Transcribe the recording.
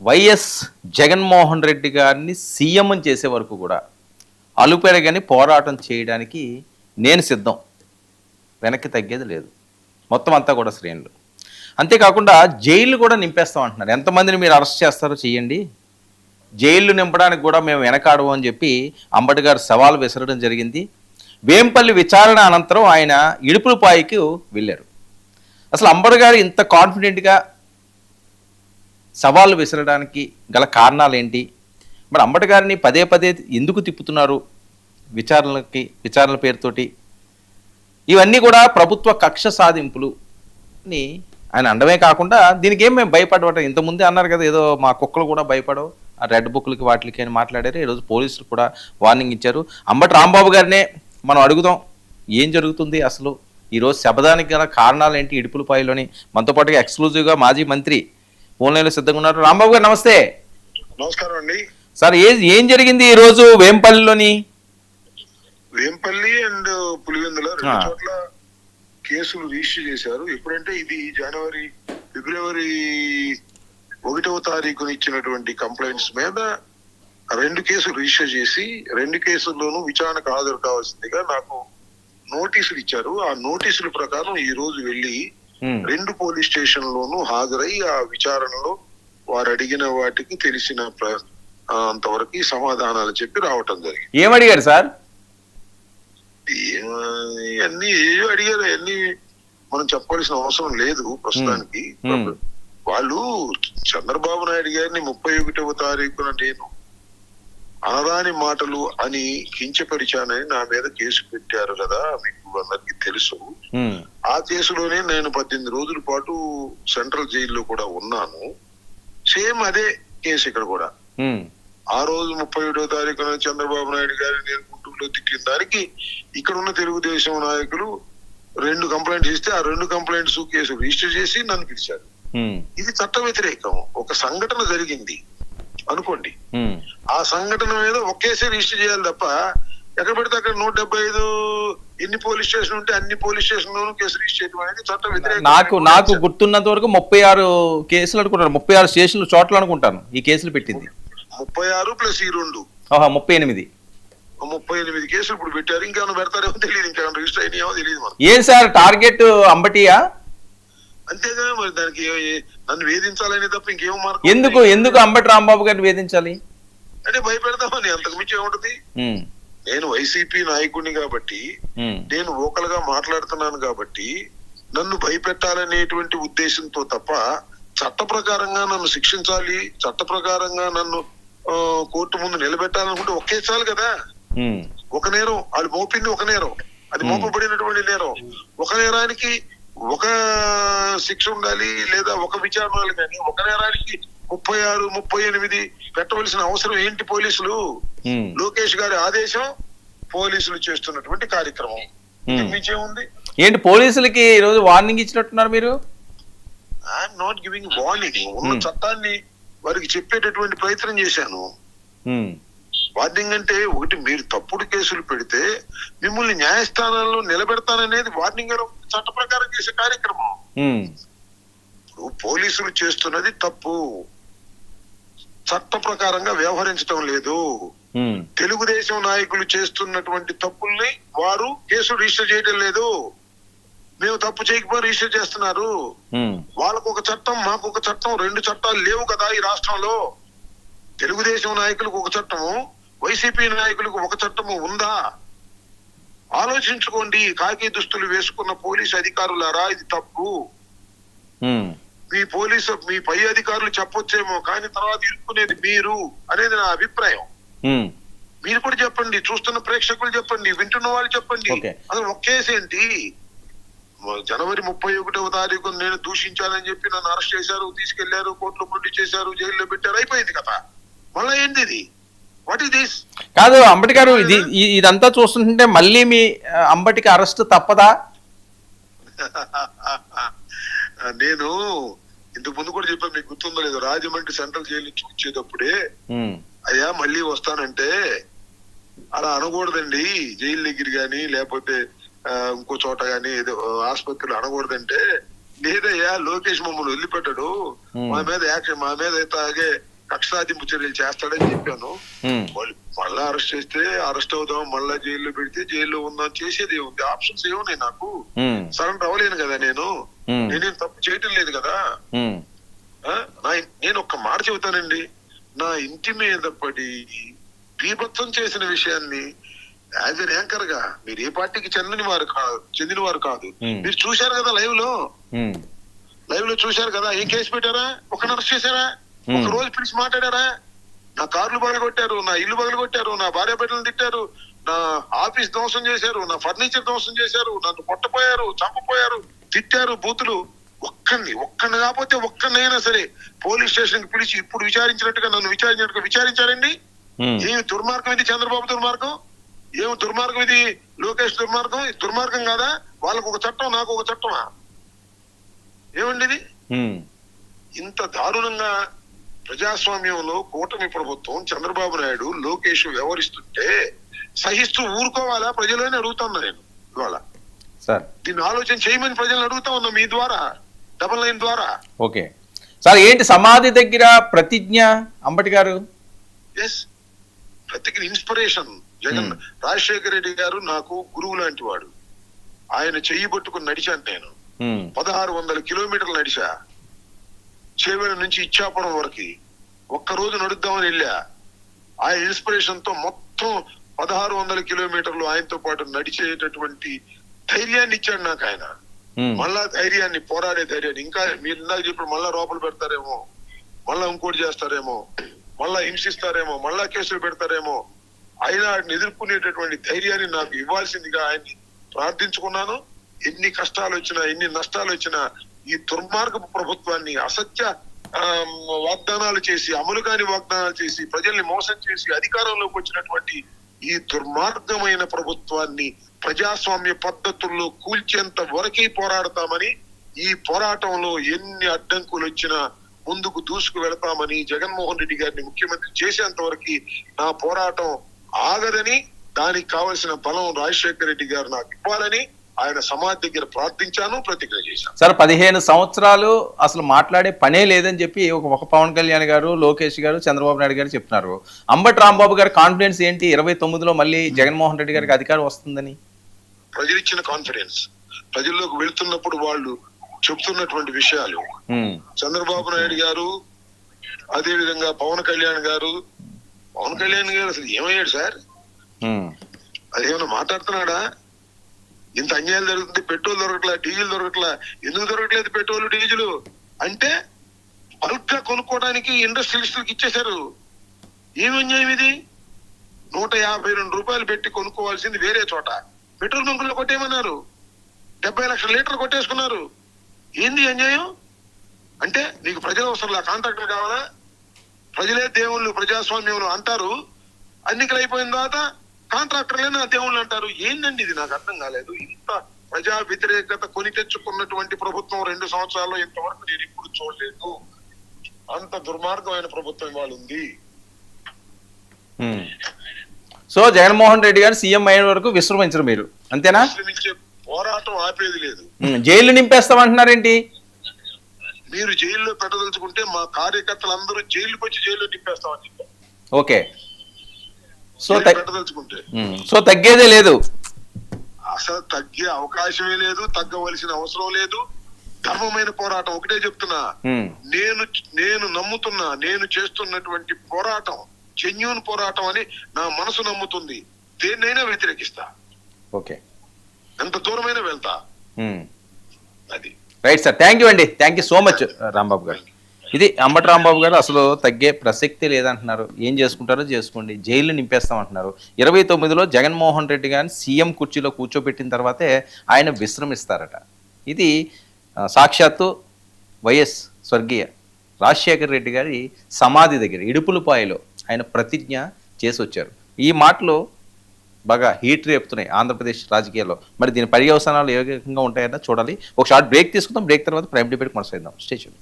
YS Jaganmohan Reddy గారిని CM చేసే వరకు కూడా అలుపెరగని పోరాటం చేయడానికి నేను సిద్ధం, వెనక్కి తగ్గేది లేదు. మొత్తం అంతా కూడా శ్రేణులు. అంతేకాకుండా జైళ్ళు కూడా నింపేస్తాం అంటున్నారు. ఎంతమందిని మీరు అరెస్ట్ చేస్తారో చెయ్యండి, జైళ్ళు నింపడానికి కూడా మేము వెనకాడము అని చెప్పి అంబటి గారు సవాల్ విసరడం జరిగింది. వేంపల్లి విచారణ అనంతరం ఆయన ఇడుపులపాయికి వెళ్ళారు. అసలు అంబటి గారు ఇంత కాన్ఫిడెంట్గా సవాళ్ళు విసరడానికి గల కారణాలు ఏంటి? మరి అంబటి గారిని పదే పదే ఎందుకు తిప్పుతున్నారు విచారణల పేరుతోటి? ఇవన్నీ కూడా ప్రభుత్వ కక్ష సాధింపులు అని ఆయన అండమే కాకుండా దీనికి ఏం మేము భయపడవటం. ఇంతకుముందే అన్నారు కదా, ఏదో మా కుక్కలు కూడా భయపడవు ఆ రెడ్ బుక్లకి వాటికి అని మాట్లాడారు. ఈరోజు పోలీసులు కూడా వార్నింగ్ ఇచ్చారు. అంబటి రాంబాబు గారినే మనం అడుగుదాం, ఏం జరుగుతుంది అసలు ఈరోజు శబదానికి గల కారణాలు ఏంటి ఇడుపులపాయలోని? మనతో పాటుగా ఎక్స్క్లూజివ్గా మాజీ మంత్రి ఫోన్లైన్లో సిద్ధంగా ఉన్నారు. రాంబాబు గారు నమస్తే. నమస్కారం అండి సార్. ఏం జరిగింది ఈ రోజు వేంపల్లిలోని? వేంపల్లి అండ్ పులివెందుల రెండు చోట్ల కేసులు రిజిస్టర్ చేశారు. ఎప్పుడంటే ఇది ఫిబ్రవరి 1వ తారీఖున ఇచ్చినటువంటి కంప్లైంట్స్ మీద 2 కేసులు రిజిస్టర్ చేసి 2 కేసుల్లోనూ విచారణకు హాజరు కావాల్సిందిగా నాకు నోటీసులు ఇచ్చారు. ఆ నోటీసుల ప్రకారం ఈ రోజు వెళ్లి 2 పోలీస్ స్టేషన్లోనూ హాజరై ఆ విచారణలో వారు అడిగిన వాటికి తెలిసిన అంతవరకు సమాధానాలు చెప్పి రావటం జరిగింది. ఏమడిగారు సార్? అన్ని ఏవో అడిగారు, అన్ని మనం చెప్పాల్సిన అవసరం లేదు ప్రస్తుతానికి. వాళ్ళు చంద్రబాబు నాయుడు గారిని 31వ తారీఖున నేను అనరాని మాటలు అని కించపరిచానని నా మీద కేసు పెట్టారు కదా, మీకు అందరికి తెలుసు. ఆ కేసులోనే నేను 18 రోజుల పాటు సెంట్రల్ జైల్లో కూడా ఉన్నాను. సేమ్ అదే కేసు ఇక్కడ కూడా. ఆ రోజు 31వ తారీఖున చంద్రబాబు నాయుడు గారిని నేను గుంటూరులో తిట్టిన దానికి ఇక్కడ ఉన్న తెలుగుదేశం నాయకులు 2 కంప్లైంట్స్ ఇస్తే ఆ 2 కంప్లైంట్స్ కేసు రిజిస్టర్ చేసి నన్ను పిలిచారు. ఇది చట్ట వ్యతిరేకం. ఒక సంఘటన జరిగింది అనుకోండి, ఆ సంఘటన మీద ఒకేసారి రిజిస్టర్ చేయాలి తప్ప ఎక్కడ పెడితే అక్కడ 175 ఎన్ని పోలీస్ స్టేషన్ ఉంటే అన్ని పోలీస్ స్టేషన్ లోనూ కేసు రిజిస్టర్ చేయడం అనేది చట్ట వ్యతిరేకం. నాకు గుర్తున్నంత వరకు 36 కేసులు అనుకుంటాను, 36 స్టేషన్లు చోట్ల అనుకుంటాను ఈ కేసులు పెట్టింది. 36 ప్లస్ ఈ 2 38 కేసులు ఇప్పుడు పెట్టారు. ఇంకేమైనా పెడతారేమో తెలియదు, ఇంకేమైనా రిజిస్టర్ అయినాయో తెలియదు. ఏం సార్ టార్గెట్ అంబటియా? అంతేగా, మరి దానికి నన్ను వేధించాలని తప్ప ఇంకేమో మార్గం. ఎందుకు అంబటి రాంబాబు గారిని వేధించాలి అంటే భయపెడతామని, అంతకు మించి ఏముంటది. నేను వైసీపీ నాయకుడిని కాబట్టి, నేను ఓకల్ గా మాట్లాడుతున్నాను కాబట్టి నన్ను భయపెట్టాలనేటువంటి ఉద్దేశంతో తప్ప చట్ట ప్రకారంగా నన్ను శిక్షించాలి, చట్ట ప్రకారంగా నన్ను కోర్టు ముందు నిలబెట్టాలనుకుంటే ఒకే చాలు కదా. ఒక నేరం అది మోపింది, ఒక నేరం అది మోపబడినటువంటి నేరం. ఒక నేరానికి ఒక శిక్ష ఉండాలి లేదా ఒక విచారణ ఉండాలి, కానీ ఒక నేరానికి 36, 38 పెట్టవలసిన అవసరం ఏంటి? పోలీసులు లోకేష్ గారి ఆదేశం, పోలీసులు చేస్తున్నటువంటి కార్యక్రమం ఉంది. ఏంటి పోలీసులకి ఈ రోజు వార్నింగ్ ఇచ్చినట్టున్నారు మీరు? I'm not giving warning. ఉన్న చట్టాన్ని వారికి చెప్పేటటువంటి ప్రయత్నం చేశాను. వార్నింగ్ అంటే ఒకటి, మీరు తప్పుడు కేసులు పెడితే మిమ్మల్ని న్యాయస్థానాల్లో నిలబెడతాననేది వార్నింగ్ చట్ట ప్రకారం చేసే కార్యక్రమం. ఇప్పుడు పోలీసులు చేస్తున్నది తప్పు, చట్ట ప్రకారంగా వ్యవహరించడం లేదు. తెలుగుదేశం నాయకులు చేస్తున్నటువంటి తప్పుల్ని వారు కేసులు రిజిస్టర్ చేయడం లేదు. మేము తప్పు చేయకపోయి రిజిస్టర్ చేస్తున్నారు. వాళ్ళకు ఒక చట్టం, మాకు ఒక చట్టం, 2 చట్టాలు లేవు కదా ఈ రాష్ట్రంలో. తెలుగుదేశం నాయకులకు ఒక చట్టము, వైసీపీ నాయకులకు ఒక చట్టము ఉందా? ఆలోచించుకోండి. కాకి దుస్తులు వేసుకున్న పోలీసు అధికారులారా, ఇది తప్పు. మీ పై అధికారులు చెప్పొచ్చేమో, కానీ తర్వాత ఇరుక్కునేది మీరు అనేది నా అభిప్రాయం. మీరు కూడా చెప్పండి, చూస్తున్న ప్రేక్షకులు చెప్పండి, వింటున్న వాళ్ళు చెప్పండి. అసలు ఒక కేసు ఏంటి? జనవరి 31వ తారీఖు నేను దూషించాలని చెప్పి నన్ను అరెస్ట్ చేశారు, తీసుకెళ్లారు, కోర్టులో ప్రొడ్యూస్ చేశారు, జైల్లో పెట్టారు, అయిపోయింది కదా. మళ్ళా ఏంది ఇది? What is this? కాదు అంబటి గారు, ఇదంతా చూస్తుంటే మళ్ళీ మీ అంబటికి అరెస్ట్ తప్పదా? నేను ఇంతకు ముందు కూడా చెప్పాను, మీకు గుర్తుందో లేదు, రాజమండ్రి సెంట్రల్ జైలు నుంచి వచ్చేటప్పుడే అయ్యా మళ్ళీ వస్తానంటే అలా అనకూడదండి, జైలు దగ్గర గాని లేకపోతే ఇంకో చోట గాని ఏదో ఆసుపత్రిలో అనకూడదంటే, లేదయ్యా లోకేష్ మమ్మల్ని వదిలిపెట్టాడు, మా మీద యాక్షన్, మా మీద తాగే కక్ష సాధింపు చర్యలు చేస్తాడని చెప్పాను. ఉమ్, వాళ్ళు మళ్ళా అరెస్ట్ చేస్తే అరెస్ట్ అవుదాం, మళ్ళా జైల్లో పెడితే జైల్లో ఉందాం, చేసేది ఏముంది? ఆప్షన్స్ ఏమున్నాయి నాకు? ఉమ్, సరెండర్ అవ్వలేను కదా నేను. ఉమ్, నేనేం తప్పు చేయటం లేదు కదా. ఉమ్, నేను ఒక్క మాట చెబుతానండి. నా ఇంటి మీద పడి బీభత్సం చేసిన విషయాన్ని యాజ్ ఎన్ యాంకర్ గా, మీరు ఏ పార్టీకి చెందిన వారు కాదు. Hmm. మీరు చూశారు కదా లైవ్ ఉమ్, లో చూశారు కదా. ఏం కేసు పెట్టారా? ఒక అరెస్ట్ చేశారా? Hmm. ఒక రోజు పిలిచి మాట్లాడారా? నా కార్లు పగలగొట్టారు, నా ఇల్లు పగలగొట్టారు, నా భార్య బిడ్డలు తిట్టారు, నా ఆఫీస్ ధ్వంసం చేశారు, నా ఫర్నిచర్ ధ్వంసం చేశారు, నన్ను కొట్టపోయారు, చంపపోయారు, తిట్టారు, బూతులు. ఒక్కడిని కాకపోతే ఒక్కడినైనా సరే పోలీస్ స్టేషన్ కి పిలిచి ఇప్పుడు విచారించినట్టుగా నన్ను విచారించారండి? ఉమ్, ఏమి దుర్మార్గం ఇది? చంద్రబాబు దుర్మార్గం. ఏమి దుర్మార్గం ఇది? లోకేష్ దుర్మార్గం. ఇది దుర్మార్గం కాదా? వాళ్ళకు ఒక చట్టం, నాకు ఒక చట్టమా? ఏమండి ఇది? ఉమ్, ఇంత దారుణంగా ప్రజాస్వామ్యంలో కూటమి ప్రభుత్వం, చంద్రబాబు నాయుడు, లోకేష్ వ్యవహరిస్తుంటే సహిస్తూ ఊరుకోవాలా ప్రజలని అడుగుతున్నా నేను ఇవాళ. సార్ దీన్ని ఆలోచన చేయమని ప్రజలను అడుగుతా ఉన్నా మీ ద్వారా, 99 ద్వారా. ఓకే సార్, ఏంటి సమాధి దగ్గర ప్రతిజ్ఞ అంబటి గారు? ఎస్, ప్రతికి ఇన్స్పిరేషన్ జగన్. రాజశేఖర రెడ్డి గారు నాకు గురువు లాంటి వాడు. ఆయన చెయ్యి పట్టుకుని నడిచాను నేను. ఉమ్, 1600 కిలోమీటర్లు నడిచా, చేవేళ నుంచి ఇచ్చాపురం వరకు. ఒక్కరోజు నడుద్దామని వెళ్ళా. ఆయన ఇన్స్పిరేషన్ తో మొత్తం 1600 కిలోమీటర్లు ఆయనతో పాటు నడిచేటటువంటి ధైర్యాన్ని ఇచ్చాడు నాకు ఆయన. ఉమ్, మళ్ళా ధైర్యాన్ని, పోరాడే ధైర్యాన్ని. ఇంకా మీరు ఇందాక చెప్పి మళ్ళా లోపల పెడతారేమో, మళ్ళా ఇంకోటి చేస్తారేమో, మళ్ళా హింసిస్తారేమో, మళ్ళా కేసులు పెడతారేమో, అయినా వాటిని ఎదుర్కొనేటటువంటి ధైర్యాన్ని నాకు ఇవ్వాల్సిందిగా ఆయన్ని ప్రార్థించుకున్నాను. ఎన్ని కష్టాలు వచ్చినా, ఎన్ని నష్టాలు వచ్చినా ఈ దుర్మార్గపు ప్రభుత్వాన్ని, అసత్య వాగ్దానాలు చేసి, అమలు కాని వాగ్దానాలు చేసి, ప్రజల్ని మోసం చేసి అధికారంలోకి వచ్చినటువంటి ఈ దుర్మార్గమైన ప్రభుత్వాన్ని ప్రజాస్వామ్య పద్ధతుల్లో కూల్చేంత వరకే పోరాడతామని, ఈ పోరాటంలో ఎన్ని అడ్డంకులు వచ్చినా ముందుకు దూసుకు వెళతామని, జగన్మోహన్ రెడ్డి గారిని ముఖ్యమంత్రి చేసేంత వరకు నా పోరాటం ఆగదని, దానికి కావలసిన బలం రాజశేఖర రెడ్డి గారు నాకు ఇవ్వాలని ఆయన సమాధి దగ్గర ప్రార్థించాను, ప్రతిజ్ఞ చేశాను. సార్ 15 సంవత్సరాలు అసలు మాట్లాడే పనే లేదని చెప్పి ఒక పవన్ కళ్యాణ్ గారు, లోకేష్ గారు, చంద్రబాబు నాయుడు గారు చెప్తున్నారు. అంబటి రాంబాబు గారి కాన్ఫిడెన్స్ ఏంటి 29లో మళ్ళీ జగన్మోహన్ రెడ్డి గారికి అధికారం వస్తుందని? ప్రజలు ఇచ్చిన కాన్ఫిడెన్స్, ప్రజల్లోకి వెళ్తున్నప్పుడు వాళ్ళు చెప్తున్నటువంటి విషయాలు. చంద్రబాబు నాయుడు గారు, అదే విధంగా పవన్ కళ్యాణ్ గారు అసలు ఏమయ్యాడు సార్? అదేమన్నా మాట్లాడుతున్నాడా? ఇంత అన్యాయం జరుగుతుంది, పెట్రోల్ దొరకట్లా, డీజిల్ దొరకట్లా. ఎందుకు దొరకట్లేదు పెట్రోల్ డీజిల్ అంటే? బల్క్ గా కొనుక్కోవడానికి ఇండస్ట్రియలిస్టులకు ఇచ్చేశారు. ఏమి అన్యాయం ఇది? 152 రూపాయలు పెట్టి కొనుక్కోవాల్సింది వేరే చోట పెట్రోల్ బంకుల్లో కొట్టేయమన్నారు. 70 లక్షల లీటర్లు కొట్టేసుకున్నారు. ఏంది అన్యాయం? అంటే నీకు ప్రజలు అవసరం, కాంట్రాక్టర్ కావాలా? ప్రజలే దేవుళ్ళు ప్రజాస్వామ్యంలో అంటారు. ఎన్నికలు అయిపోయిన తర్వాత కాంట్రాక్టర్లే నా దేవుళ్ళు అంటారు. ఏందండి ఇది? నాకు అర్థం కాలేదు. ఇంత ప్రజా వ్యతిరేకత కొని తెచ్చుకున్నటువంటి ప్రభుత్వం 2 సంవత్సరాల్లో ఇంతవరకు నేను ఇప్పుడు చూడలేదు. అంత దుర్మార్గమైన ప్రభుత్వం ఇవాళ ఉంది. సో జగన్మోహన్ రెడ్డి గారు సీఎం అయిన వరకు విశ్రమించరు మీరు, అంతేనా? విశ్రమించే పోరాటం ఆపేది లేదు. జైలు నింపేస్తామంటున్నారండి. మీరు జైల్లో పెట్టదలుచుకుంటే మా కార్యకర్తలందరూ జైలుకి వచ్చి జైల్లో నింపేస్తామని చెప్పారు. ఓకే, సో పెట్టదలుచుకుంటే సో తగ్గేదే లేదు, అసలు తగ్గే అవకాశమే లేదు, తగ్గవలసిన అవసరం లేదు. ధర్మమైన పోరాటం. ఒకటే చెప్తున్నా, నేను నమ్ముతున్నా, నేను చేస్తున్నటువంటి పోరాటం జెన్యూన్ పోరాటం అని నా మనసు నమ్ముతుంది. దేన్నైనా వ్యతిరేకిస్తా, ఓకే, ఎంత దూరమైనా వెళ్తా. అది రైట్ సార్, థ్యాంక్ యూ అండి, thank you so much Rambabu గారు. ఇది అంబటి రాంబాబు గారు అసలు తగ్గే ప్రసక్తి లేదంటున్నారు. ఏం చేసుకుంటారో చేసుకోండి, జైలు నింపేస్తామంటున్నారు. 29లో జగన్మోహన్ రెడ్డి గారిని సీఎం కుర్చీలో కూర్చోబెట్టిన తర్వాతే ఆయన విశ్రమిస్తారట. ఇది సాక్షాత్తు వైఎస్ స్వర్గీయ రాజశేఖర రెడ్డి గారి సమాధి దగ్గర ఇడుపులపాయలో ఆయన ప్రతిజ్ఞ చేసి వచ్చారు. ఈ మాటలు బాగా హీట్ రేపుతున్నాయి ఆంధ్రప్రదేశ్ రాజకీయాల్లో. మరి దీని పర్యవసానాలు ఏ విధంగా ఉంటాయన్నా చూడాలి. ఒక షార్ట్ బ్రేక్ తీసుకుందాం. బ్రేక్ తర్వాత ప్రైమ్ డిబేట్ కొనసాగిద్దాం. Stay tuned.